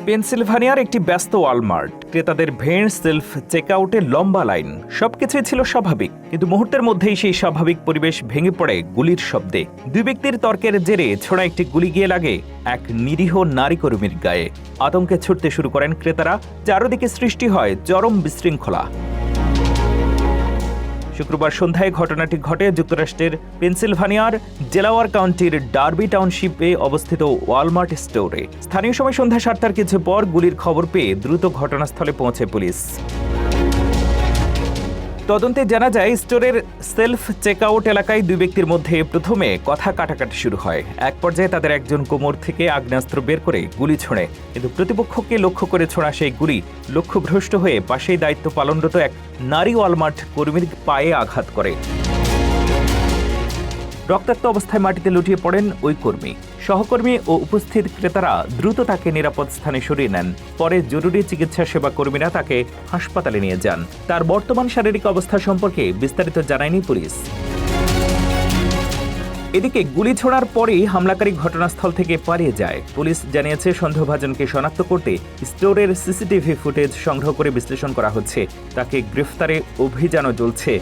পেনসিলভানিয়ার একটি ব্যস্ত ওয়ালমার্ট, ক্রেতাদের ভিড়, সেলফ চেকআউটে লম্বা লাইন, সবকিছুই ছিল স্বাভাবিক। কিন্তু মুহূর্তের মধ্যেই সেই স্বাভাবিক পরিবেশ ভেঙে পড়ে গুলির শব্দে। দুই ব্যক্তির তর্কের জেরে ছোড়া একটি গুলি গিয়ে লাগে এক নিরীহ নারী কর্মীর গায়ে। আতঙ্কে ছুটতে শুরু করেন ক্রেতারা। চারদিকে সৃষ্টি হয় চরম বিশৃঙ্খলা। শুক্রবার সন্ধ্যায় ঘটনাটি ঘটে যুক্তরাষ্ট্রের পেনসিলভানিয়ার ডেলাওয়ার কাউন্টির ডার্বি টাউনশিপে অবস্থিত ওয়ালমার্ট স্টোরে। স্থানীয় সময় সন্ধ্যা 7টার কিছু পর গুলির খবর পেয়ে দ্রুত ঘটনাস্থলে পৌঁছে পুলিশ। তদন্তে জানা যায়, স্টোরের সেলফ চেকআউট এলাকায় দুই ব্যক্তির মধ্যে প্রথমে কথা কাটাকাটি শুরু হয়। এক পর্যায়ে তাদের একজন কোমর থেকে আগ্নেয়াস্ত্র বের করে গুলি ছোড়ে, কিন্তু প্রতিপক্ষকে লক্ষ্য করে ছোড়া সেই গুলি লক্ষ্যভ্রষ্ট হয়ে পাশেই দায়িত্ব পালনরত এক নারী ওয়ালমার্ট কর্মীর পায়ে আঘাত করে। রক্তাক্ত অবস্থায় মাটিতে লুটিয়ে পড়েন ওই কর্মী। সহকর্মী ও উপস্থিত ক্রেতারা দ্রুত তাকে নিরাপদ স্থানে সরিয়ে নেন। পরে জরুরি চিকিৎসা সেবা কর্মীরা তাকে হাসপাতালে নিয়ে যান। তার বর্তমান শারীরিক অবস্থা সম্পর্কে বিস্তারিত জানায়নি পুলিশ। এদিকে গুলি ছোড়ার পরেই হামলাকারী ঘটনাস্থল থেকে পালিয়ে যায়। পুলিশ জানিয়েছে, সন্দেহভাজনকে শনাক্ত করতে স্টোরের সিসিটিভি ফুটেজ সংগ্রহ করে বিশ্লেষণ করা হচ্ছে। তাকে গ্রেফতারে অভিযানও চলছে।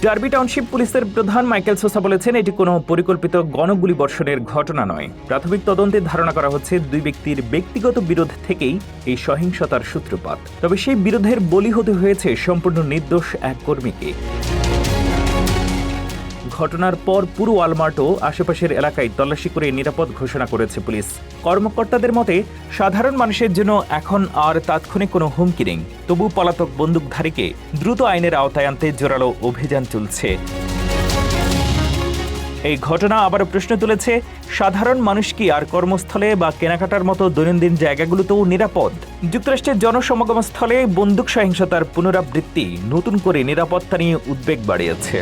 ডার্বি টাউনশিপ পুলিশের প্রধান মাইকেল সোসা বলেছেন, এটি কোনো পরিকল্পিত গণগুলিবর্ষণের ঘটনা নয়। প্রাথমিক তদন্তে ধারণা করা হচ্ছে দুই ব্যক্তির ব্যক্তিগত বিরোধ থেকেই এই সহিংসতার সূত্রপাত। তবে সেই বিরোধের বলি হতে হয়েছে সম্পূর্ণ নির্দোষ এক কর্মীকে। ঘটনার পর পুরো ওয়ালমার্ট ও আশেপাশের এলাকায় তল্লাশি করে নিরাপদ ঘোষণা করেছে পুলিশ। কর্মকর্তাদের মতে, সাধারণ মানুষের জন্য এখন আর তাৎক্ষণিক কোনো হুমকি নেই। তবু পলাতক বন্দুকধারীকে দ্রুত আইনের আওতায় আনতে জোরালো অভিযান চলছে। এই ঘটনা আবারও প্রশ্ন তুলেছে, সাধারণ মানুষ কি আর কর্মস্থলে বা কেনাকাটার মতো দৈনন্দিন জায়গাগুলোতেও নিরাপদ? যুক্তরাষ্ট্রের জনসমাগম স্থলে বন্দুক সহিংসতার পুনরাবৃত্তি নতুন করে নিরাপত্তা নিয়ে উদ্বেগ বাড়িয়েছে।